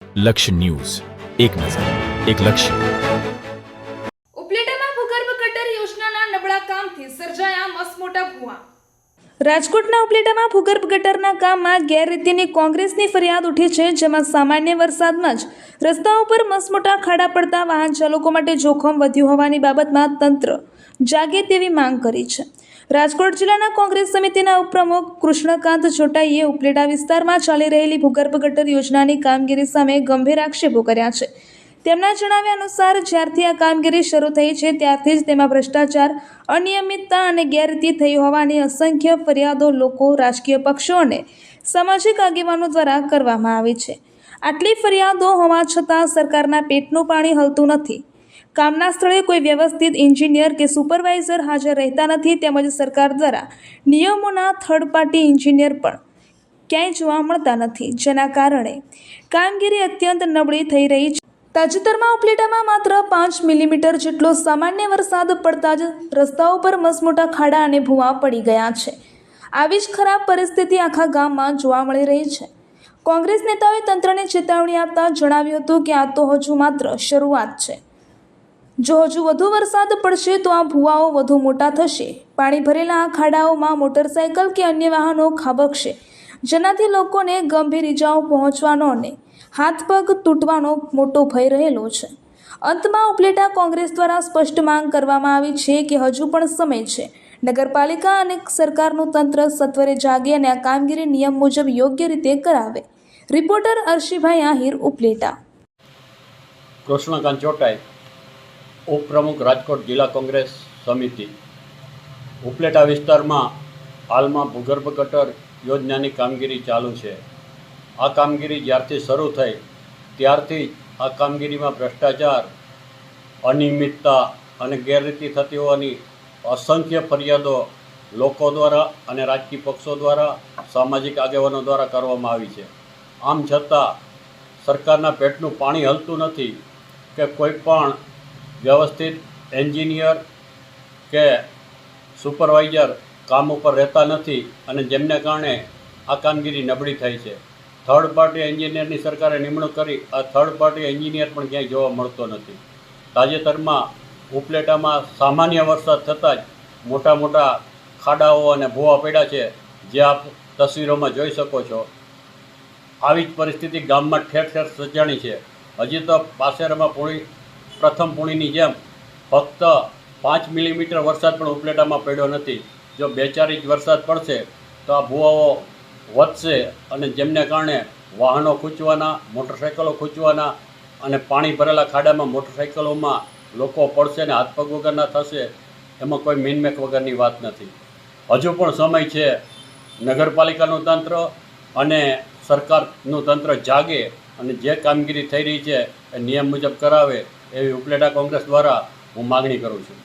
લક્ષ્ય ન્યૂઝ, એક નજર, એક લક્ષ્ય. ઉપલેટામાં ભૂગર્ભ ગટર યોજનાના નબળા કામથી સર્જાયા મસમોટા ભૂવા. રાજકોટના ઉપલેટામાં ભૂગર્ભ ગટરના કામમાં ગેરરીતિની કોંગ્રેસની ફરિયાદ ઉઠી છે, જેમાં સામાન્ય વરસાદમાં જ રસ્તાઓ પર મસમોટા ખાડા પડતા વાહન ચાલકો માટે જોખમ વધ્યું હોવાની બાબતમાં તંત્ર જાગે તેવી માંગ કરી છે. રાજકોટ જિલ્લાના કોંગ્રેસ સમિતિના ઉપપ્રમુખ કૃષ્ણકાંત ચોટાઈએ ઉપલેટા વિસ્તારમાં ચાલી રહેલી ભૂગર્ભ ગટર યોજનાની કામગીરી સામે ગંભીર આક્ષેપો કર્યા છે. તેમના જણાવ્યા અનુસાર જ્યારથી આ કામગીરી શરૂ થઈ છે ત્યારથી જ તેમાં ભ્રષ્ટાચાર, અનિયમિતતા અને ગેરરીતિ થઈ હોવાની અસંખ્ય ફરિયાદો લોકો, રાજકીય પક્ષો અને સામાજિક આગેવાનો દ્વારા કરવામાં આવી છે. આટલી ફરિયાદો હોવા છતાં સરકારના પેટનું પાણી હલતું નથી. કામના સ્થળે કોઈ વ્યવસ્થિત એન્જિનિયર કે સુપરવાઇઝર હાજર રહેતા નથી, તેમજ સરકાર દ્વારા નિયમોના થર્ડ પાર્ટી એન્જિનિયર પણ ક્યાંય જોવા મળતા નથી, જેના કારણે કામગીરી અત્યંત નબળી થઈ રહી છે. તાજેતરમાં ઉપલેટામાં માત્ર 5 મિલીમીટર જેટલો સામાન્ય વરસાદ પડતા જ રસ્તાઓ પર મસમોટા ખાડા અને ભૂવા પડી ગયા છે. આવી જ ખરાબ પરિસ્થિતિ આખા ગામમાં જોવા મળી રહી છે. કોંગ્રેસ નેતાઓએ તંત્રને ચેતવણી આપતા જણાવ્યું હતું કે આ તો હજુ માત્ર શરૂઆત છે. જો હજુ વધુ વરસાદ પડશે તો આ ભૂવાઓ વધુ મોટા થશે. પાણી ભરેલા આ ખાડાઓમાં મોટરસાયકલ કે અન્ય વાહનો ખાબકશે, જેનાથી લોકોને ગંભીર ઇજાઓ પહોંચવાનો અને હાથ પગ તૂટવાનો મોટો ભય રહેલો છે. અંતમાં ઉપલેટા કોંગ્રેસ દ્વારા સ્પષ્ટ માંગ કરવામાં આવી છે કે હજુ પણ સમય છે. નગરપાલિકા અને સરકારનું તંત્ર સત્વરે જાગે અને આ કામગીરી નિયમ મુજબ યોગ્ય રીતે કરાવે. રિપોર્ટર અર્શીભાઈ આહિર, ઉપલેટા. કૃષ્ણકાંત ચોટાઈ, ઉપપ્રમુખ, રાજકોટ જિલ્લા કોંગ્રેસ સમિતિ. ઉપલેટા વિસ્તારમાં હાલમાં ભૂગર્ભ ગટર યોજનાની કામગીરી ચાલુ છે. આ કામગીરી જ્યારથી શરૂ થઈ ત્યારથી આ કામગીરીમાં ભ્રષ્ટાચાર, અનિયમિતતા અને ગેરરીતિ થતી હોવાની અસંખ્ય ફરિયાદો લોકો દ્વારા અને રાજકીય પક્ષો દ્વારા, સામાજિક આગેવાનો દ્વારા કરવામાં આવી છે. આમ છતાં સરકારના પેટનું પાણી હલતું નથી કે કોઈ પણ વ્યવસ્થિત એન્જિનિયર કે સુપરવાઇઝર કામ ઉપર રહેતા નથી અને જેમને કારણે આ કામગીરી નબળી થઈ છે. થર્ડ પાર્ટી એન્જિનિયરની સરકારે નિમણૂક કરી, આ થર્ડ પાર્ટી એન્જિનિયર પણ ક્યાંય જોવા મળતો નથી. તાજેતરમાં ઉપલેટામાં સામાન્ય વરસાદ થતાં જ મોટા મોટા ખાડાઓ અને ભૂવા પડ્યા છે, જે આપ તસવીરોમાં જોઈ શકો છો. આવી જ પરિસ્થિતિ ગામમાં ઠેર ઠેર સર્જાણી છે. હજી તો પાસેરમાં પ્રથમ પૂણીની જેમ ફક્ત 5 મિલીમીટર વરસાદ પણ ઉપલેટામાં પડ્યો નથી. જો 2-4 ઇંચ વરસાદ પડશે તો આ ભૂવાઓ વધશે અને જેમને કારણે વાહનો ખૂંચવાના, મોટરસાઇકલો ખૂંચવાના અને પાણી ભરેલા ખાડામાં મોટરસાઇકલોમાં લોકો પડશે અને હાથ પગ વગરના થશે. એમાં કોઈ મીનમેક વગરની વાત નથી. હજુ પણ સમય છે. નગરપાલિકાનું તંત્ર અને સરકારનું તંત્ર જાગે અને જે કામગીરી થઈ રહી છે એ નિયમ મુજબ કરાવે એવી ઉપલેટા કોંગ્રેસ દ્વારા હું માગણી કરું છું.